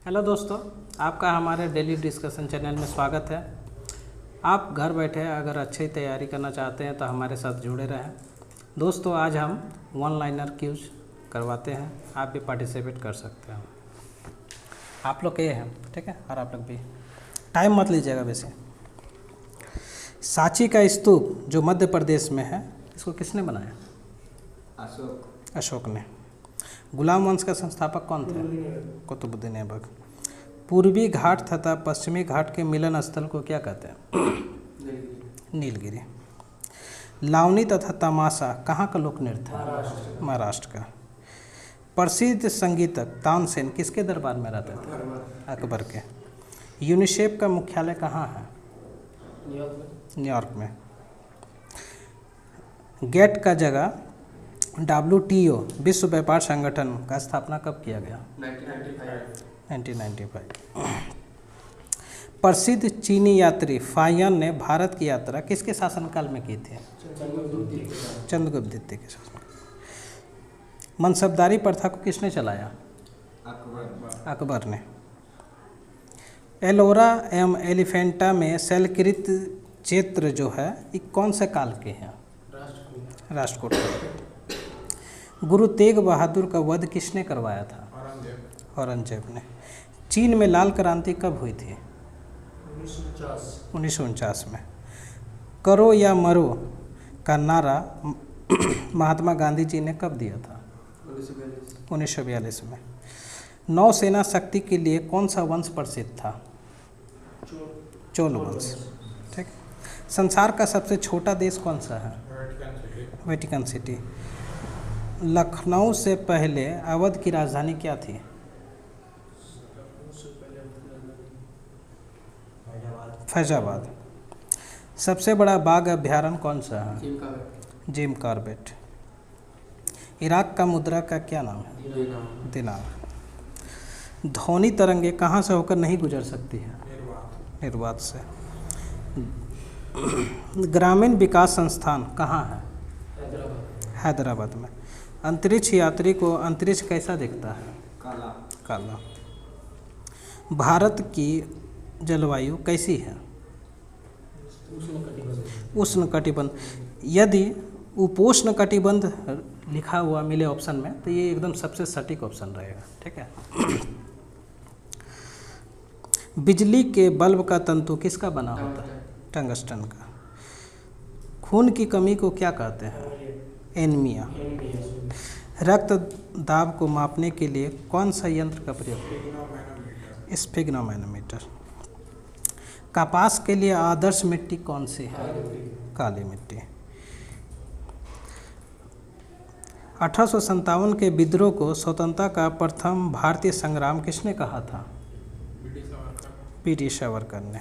Hello दोस्तों, आपका हमारे डेली डिस्कशन चैनल में स्वागत है। आप घर बैठे अगर अच्छी तैयारी करना चाहते हैं तो हमारे साथ जुड़े रहें। दोस्तों, आज हम वन लाइनर क्यूज करवाते हैं, आप भी पार्टिसिपेट कर सकते हैं। आप लोग ये हैं, ठीक है, और आप लोग भी टाइम मत लीजिएगा। वैसे सांची का स्तूप जो मध्य प्रदेश में है, इसको किसने बनाया? अशोक ने। गुलाम वंश का संस्थापक कौन थे? कुतुबुद्दीन ऐबक। पूर्वी घाट तथा पश्चिमी घाट के मिलन स्थल को क्या कहते हैं? नीलगिरी। लावनी तथा तमाशा कहाँ का लोक नृत्य है? महाराष्ट्र का। प्रसिद्ध संगीतक तानसेन किसके दरबार में रहते थे? अकबर के। यूनिसेफ का मुख्यालय कहाँ है? न्यूयॉर्क में। गेट का जगह WTO विश्व व्यापार संगठन का स्थापना कब किया गया? 1995। प्रसिद्ध चीनी यात्री फाहियान ने भारत की यात्रा किसके शासनकाल में की थी? चंद्रगुप्त द्वितीय के शासनकाल। मनसबदारी प्रथा को किसने चलाया? अकबर ने। एलोरा एवं एलिफेंटा में शैलकृत क्षेत्र जो है ये कौन से काल के हैं? राष्ट्रकूट। गुरु तेग बहादुर का वध किसने करवाया था? औरंगजेब ने। चीन में लाल क्रांति कब हुई थी? 1949 में। करो या मरो का नारा महात्मा गांधी जी ने कब दिया था? 1942 में। नौसेना शक्ति के लिए कौन सा वंश प्रसिद्ध था? चोल वंश। ठीक। संसार का सबसे छोटा देश कौन सा है? Vatican city. लखनऊ से पहले अवध की राजधानी क्या थी? फैजाबाद। सबसे बड़ा बाघ अभयारण्य कौन सा है? Jim Corbett. इराक का मुद्रा का क्या नाम है? दिनार। ध्वनि तरंगे कहाँ से होकर नहीं गुजर सकती है? निर्वात से। ग्रामीण विकास संस्थान कहाँ है? हैदराबाद में। अंतरिक्ष यात्री को अंतरिक्ष कैसा दिखता है? काला। भारत की जलवायु कैसी है? उष्ण कटिबंध। यदि उपोष्ण कटिबंध लिखा हुआ मिले ऑप्शन में तो ये एकदम सबसे सटीक ऑप्शन रहेगा। ठीक है। बिजली के बल्ब का तंतु किसका बना होता है? टंगस्टन का। खून की कमी को क्या कहते हैं? एनीमिया। रक्त दाब को मापने के लिए कौन सा यंत्र का प्रयोग? स्फिग्नोमैनोमीटर। कपास के लिए आदर्श मिट्टी कौन सी है? काली मिट्टी। 1857 के विद्रोह को स्वतंत्रता का प्रथम भारतीय संग्राम किसने कहा था? BD सावरकर ने।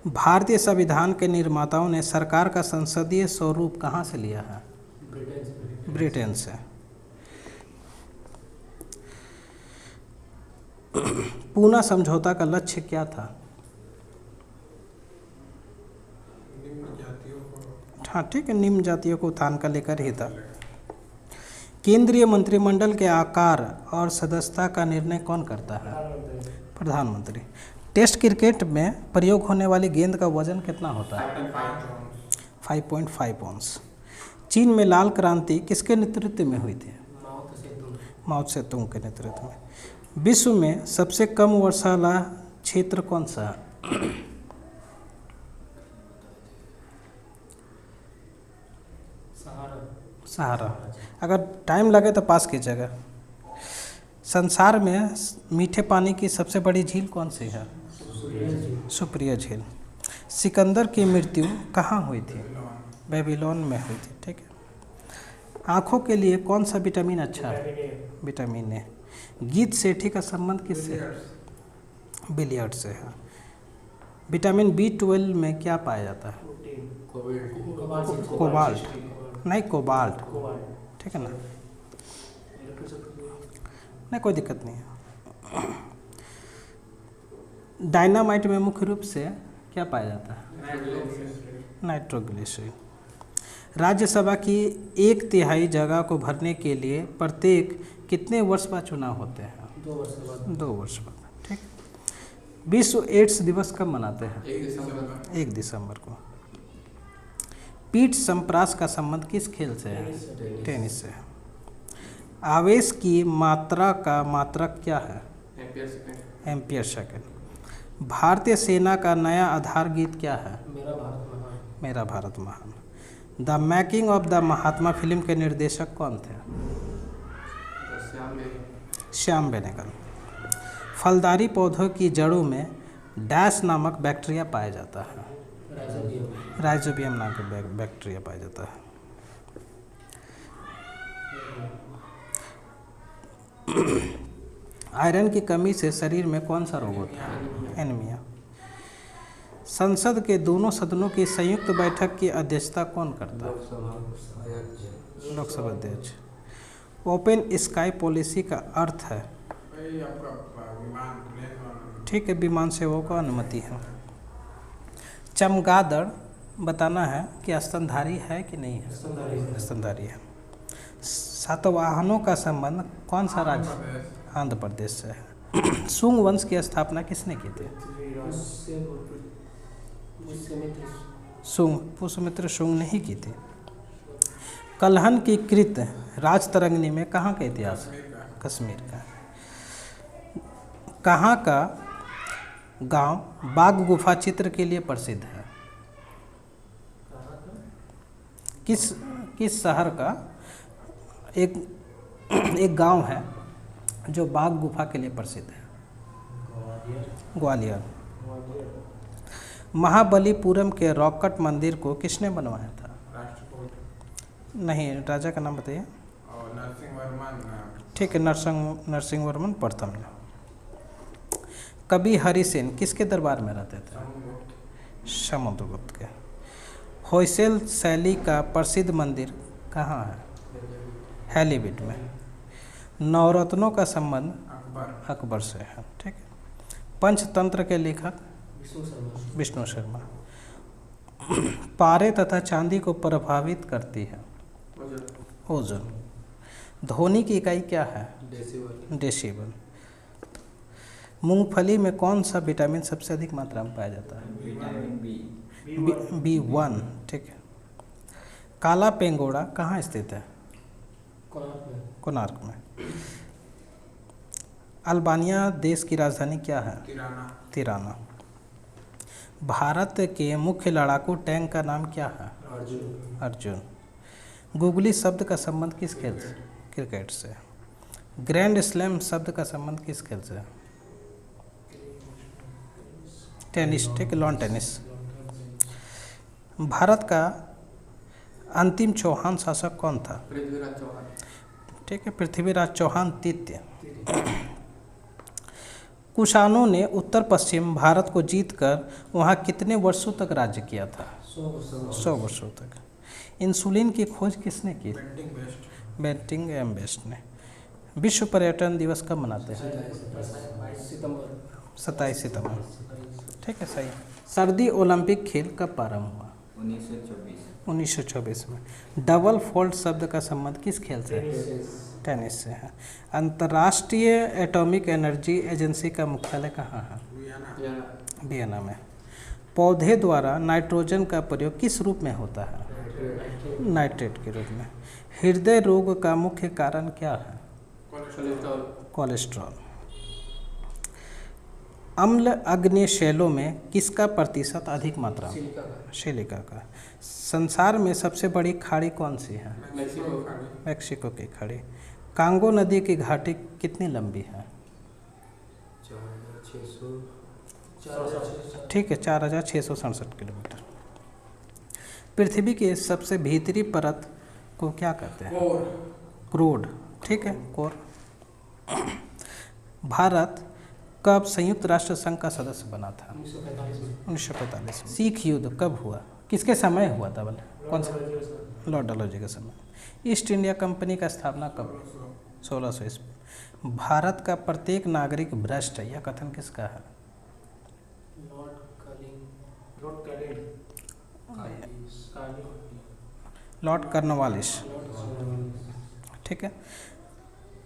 भारतीय संविधान के निर्माताओं ने सरकार का संसदीय स्वरूप कहाँ से लिया है? ब्रिटेन से। पूना समझौता का लक्ष्य क्या था? हाँ ठीक है, निम्न जातियों को उत्थान का लेकर ही था। केंद्रीय मंत्रिमंडल के आकार और सदस्यता का निर्णय कौन करता है? प्रधानमंत्री। टेस्ट क्रिकेट में प्रयोग होने वाली गेंद का वजन कितना होता है? 5.5 औंस। चीन में लाल क्रांति किसके नेतृत्व में हुई थी? माओ त्से-तुंग के नेतृत्व में। विश्व में सबसे कम वर्षा वाला क्षेत्र कौन सा है? सहारा। अगर टाइम लगे तो पास कीजिएगा। संसार में मीठे पानी की सबसे बड़ी झील कौन सी है? सुप्रिया झील। सिकंदर की मृत्यु कहाँ हुई थी? बेबीलोन में हुई थी। ठीक है। आँखों के लिए कौन सा विटामिन अच्छा है? Vitamin A. गीत सेठी का संबंध किससे? बिलियर्ड से है। विटामिन B12 में क्या पाया जाता है? कोबाल्ट। नहीं, कोबाल्ट। ठीक है ना, नहीं कोई दिक्कत नहीं है। डायनामाइट में मुख्य रूप से क्या पाया जाता है? नाइट्रोग्लिसरीन। राज्यसभा की 1/3 जगह को भरने के लिए प्रत्येक कितने वर्ष बाद चुनाव होते हैं? 2 वर्ष बाद। ठीक। विश्व एड्स दिवस कब मनाते हैं? 1 दिसंबर को। पीठ संप्रास का संबंध किस खेल से है? टेनिस से है। आवेश की मात्रा का मात्रक क्या है? Ampere second. भारतीय सेना का नया आधार गीत क्या है? मेरा भारत महान। The making of the Mahatma film के निर्देशक कौन थे? श्याम बेनेगल। फलदारी पौधों की जड़ों में डैश नामक बैक्टीरिया पाया जाता है। राइजोबियम नाम का बैक्टीरिया पाया जाता है। आयरन की कमी से शरीर में कौन सा रोग होता है? एनीमिया। संसद के दोनों सदनों की संयुक्त बैठक की अध्यक्षता कौन करता है? लोकसभा अध्यक्ष। ओपन स्काई पॉलिसी का अर्थ है, ठीक है, विमान सेवाओं को अनुमति है। चमगादड़ बताना है कि स्तनधारी है कि नहीं है? स्तनधारी है। सातवाहनों का संबंध कौन सा राज्य? आंध्र प्रदेश से है। शुंग वंश की स्थापना किसने की थी? शुंग, पुष्यमित्र शुंग ने ही की थी। कल्हन की कृत राजतरंगिणी में कहाँ का इतिहास है? कश्मीर का। कहाँ का गांव बाघ गुफा चित्र के लिए प्रसिद्ध है? किस शहर का एक गांव है जो बाघ गुफा के लिए प्रसिद्ध है? ग्वालियर। महाबलीपुरम के रॉकेट मंदिर को किसने बनवाया था? नहीं, राजा का नाम बताइए। ठीक है, नरसिंह वर्मन प्रथम ने। कवि हरिसेन किसके दरबार में रहते थे? समुद्रगुप्त के। होयसल शैली का प्रसिद्ध मंदिर कहाँ है? हैलीविड में। नवरत्नों का संबंध अकबर से है। ठीक है। पंचतंत्र के लेखक विष्णु शर्मा। पारे तथा चांदी को प्रभावित करती है ओजोन। ध्वनि की इकाई क्या है? डेसिबल। मूंगफली में कौन सा विटामिन सबसे अधिक मात्रा में पाया जाता है? B1। ठीक है। काला पेंगोड़ा कहाँ स्थित है? कोणार्क में। अल्बानिया देश की राजधानी क्या है? तिराना। भारत के मुख्य लड़ाकू टैंक का नाम क्या है? अर्जुन। गूगली शब्द का संबंध किस खेल से? क्रिकेट से। ग्रैंड स्लैम शब्द का संबंध किस खेल से? टेनिस। ठीक, लॉन टेनिस। भारत का अंतिम चौहान शासक कौन था? पृथ्वीराज चौहान। ठीक है, पृथ्वीराज चौहान तृतीय। कुषाणों ने उत्तर पश्चिम भारत को जीतकर वहाँ कितने वर्षों तक राज्य किया था? 100 वर्षों तक। इंसुलिन की खोज किसने की? बेंटिंग एम बेस्ट ने। विश्व पर्यटन दिवस कब मनाते हैं? 27 सितंबर। ठीक है, सही। सर्दी ओलंपिक खेल कब प्रारंभ हुआ? 1924 में। डबल फोल्ड शब्द का संबंध किस खेल से? टेनिस से है। अंतर्राष्ट्रीय एटॉमिक एनर्जी एजेंसी का मुख्यालय कहाँ है? वियना में। पौधे द्वारा नाइट्रोजन का प्रयोग किस रूप में होता है? नाइट्रेट के रूप में। हृदय रोग का मुख्य कारण क्या है? कोलेस्ट्रॉल। अम्ल अग्नि शैलों में किसका प्रतिशत अधिक मात्रा में? सिलिका का। संसार में सबसे बड़ी खाड़ी कौन सी है? मैक्सिको की खाड़ी। कांगो नदी की घाटी कितनी लंबी है? 4600। ठीक है, 4667 किलोमीटर। पृथ्वी के सबसे भीतरी परत को क्या कहते हैं? क्रोड। ठीक है, कोर। भारत कब संयुक्त राष्ट्र संघ का सदस्य बना था? 1945 में। सिख युद्ध कब हुआ? किसके समय हुआ था? बोले कौन सा? लॉर्ड डलहौजी के समय। ईस्ट इंडिया कंपनी का स्थापना कब? 1600 ईस्वी। भारत का प्रत्येक नागरिक भ्रष्ट है, यह कथन किसका है? Lord Cornwallis. ठीक है।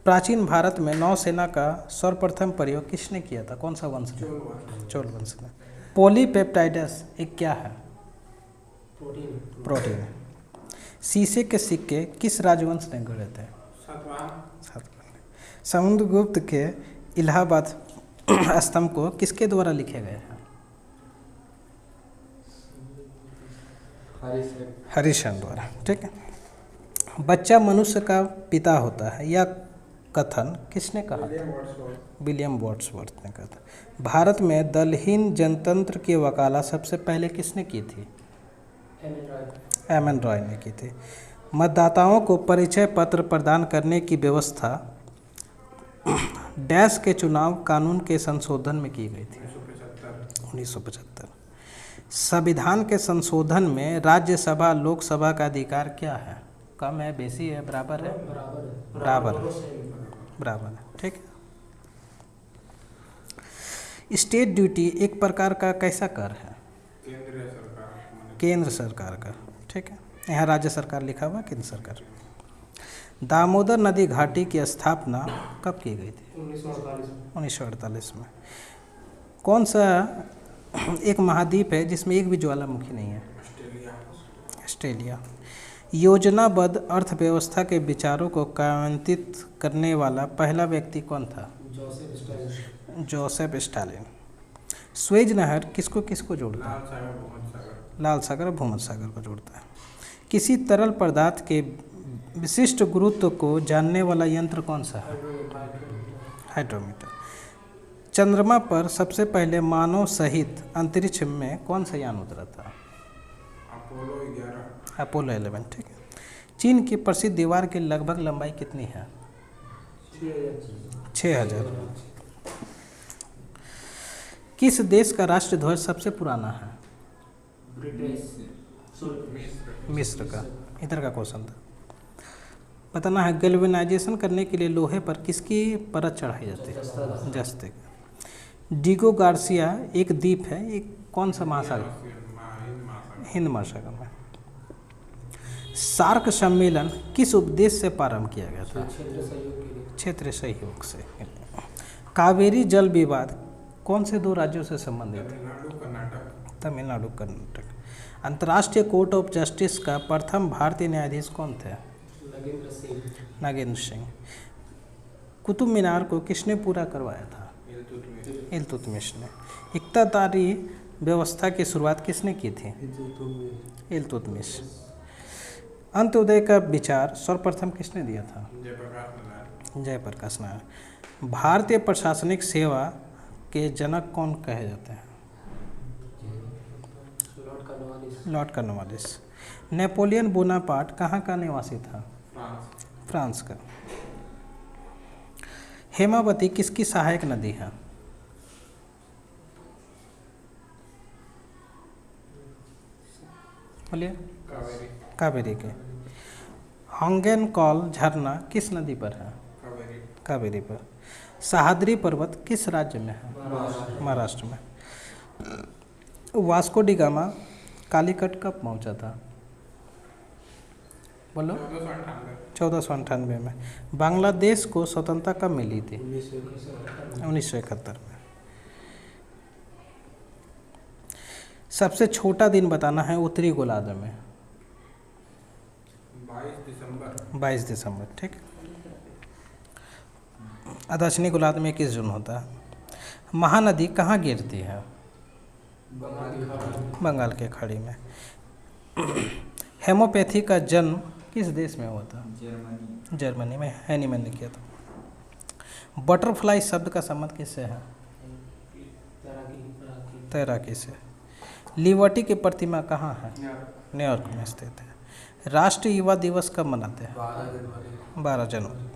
प्राचीन भारत में नौसेना का सर्वप्रथम प्रयोग किसने किया था? कौन सा वंश ने? चोल वंश ने। पॉलीपेप्टाइडस एक क्या है? प्रोटीन। शीशे के सिक्के किस राजवंश ने गढ़े थे? सातवाहन। समुद्रगुप्त के इलाहाबाद स्तंभ को किसके द्वारा लिखे गए हैं? हरिश्चंद्र द्वारा। ठीक है। बच्चा मनुष्य का पिता होता है, यह कथन किसने कहा? विलियम वर्ड्सवर्थ ने कहा था। भारत में दलहीन जनतंत्र की वकालत सबसे पहले किसने की थी? एम एन रॉय ने की थी। मतदाताओं को परिचय पत्र प्रदान करने की व्यवस्था डैश के चुनाव कानून के संशोधन में की गई थी? 1975। संविधान के संशोधन में राज्यसभा लोकसभा का अधिकार क्या है? कम है, बेसी है, बराबर है? बराबर है। ठीक है। स्टेट ड्यूटी एक प्रकार का कैसा कर है? केंद्र सरकार का। ठीक है। यहाँ राज्य सरकार लिखा हुआ, केंद्र सरकार। दामोदर नदी घाटी की स्थापना कब की गई थी? 1948 में। कौन सा एक महाद्वीप है जिसमें एक भी ज्वालामुखी नहीं है? ऑस्ट्रेलिया। योजनाबद्ध अर्थव्यवस्था के विचारों को क्रियान्वित करने वाला पहला व्यक्ति कौन था? Joseph Stalin. स्वेज नहर किसको किसको जोड़ता है? लाल सागर और भूमध्य सागर को जोड़ता है। किसी तरल पदार्थ के विशिष्ट गुरुत्व को जानने वाला यंत्र कौन सा है? हाइड्रोमीटर। चंद्रमा पर सबसे पहले मानव सहित अंतरिक्ष में कौन सा यान उतरा था? अपोलो 11। ठीक है। चीन की प्रसिद्ध दीवार की लगभग लंबाई कितनी है? 6000। किस देश का राष्ट्र ध्वज सबसे पुराना है? मिस्र का। इधर का क्वेश्चन था। बताना है गैल्वेनाइजेशन करने के लिए लोहे पर किसकी परत चढ़ाई जाती है? जस्ते का। डिगो गार्सिया एक द्वीप है, एक कौन सा महासागर? हिंद महासागर में। सार्क सम्मेलन किस उपदेश से प्रारंभ किया गया था? क्षेत्रीय सहयोग से। कावेरी जल विवाद कौन से दो राज्यों से संबंधित है? तमिलनाडु कर्नाटक। अंतर्राष्ट्रीय कोर्ट ऑफ जस्टिस का प्रथम भारतीय न्यायाधीश कौन थे? नागेंद्र सिंह। कुतुब मीनार को किसने पूरा करवाया था? इल्तुतमिश ने। इक्तादारी व्यवस्था की शुरुआत किसने की थी? इल्तुतमिश। अंत्योदय का विचार सर्वप्रथम किसने दिया था? जयप्रकाश नारायण। भारतीय प्रशासनिक सेवा के जनक कौन कहे जाते हैं? Lord Cornwallis. नेपोलियन बोनापार्ट कहाँ का निवासी था? फ्रांस का। हेमावती किसकी सहायक नदी है? बोलिए। कावेरी के। हंगेनकॉल झरना किस नदी पर है? कावेरी पर। सह्याद्री पर्वत किस राज्य में है? महाराष्ट्र में। वास्को डी गामा कालीकट कब पहुंचा था? बोलो। 1498 में। बांग्लादेश को स्वतंत्रता कब मिली थी? 1971 में। सबसे छोटा दिन बताना है उत्तरी गोलार्ध में। 22 दिसंबर। ठीक। दक्षिणी गोलार्ध में 21 जून होता है। महानदी कहाँ गिरती है? बंगाल के खाड़ी में। हेमोपैथी का जन्म किस देश में हुआ था? जर्मनी में। हैनीमैन ने किया था। बटरफ्लाई शब्द का संबंध किससे है? तैराकी से। लिबर्टी की प्रतिमा कहाँ है? न्यूयॉर्क में स्थित है। राष्ट्रीय युवा दिवस कब मनाते हैं? 12 जनवरी।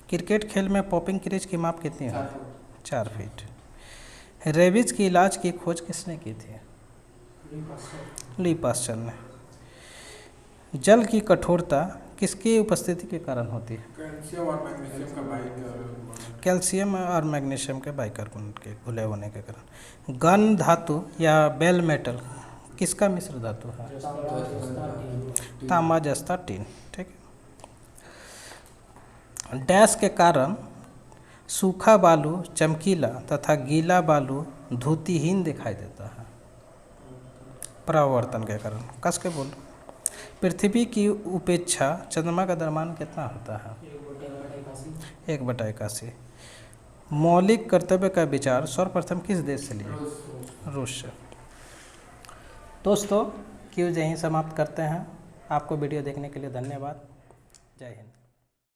क्रिकेट खेल में पॉपिंग क्रीज की माप कितनी है? 4 फीट। रेबीज की इलाज की खोज किसने की थी? लुई पास्चर ने। जल की कठोरता किसकी उपस्थिति के कारण होती है? कैल्शियम और मैग्नीशियम के बाइकार्बोनेट के घुले होने के कारण। गन धातु या बेल मेटल किसका मिश्र धातु है? तांबा जस्ता टीन। ठीक है। डैश के कारण सूखा बालू चमकीला तथा गीला बालू धूतिहीन दिखाई देता है। परावर्तन के कारण, कस के बोलो। पृथ्वी की उपेक्षा चंद्रमा का द्रव्यमान कितना होता है? 1/81। मौलिक कर्तव्य का विचार सर्वप्रथम किस देश से लिया? रूस से। दोस्तों क्यूज यहीं समाप्त करते हैं। आपको वीडियो देखने के लिए धन्यवाद। जय हिंद।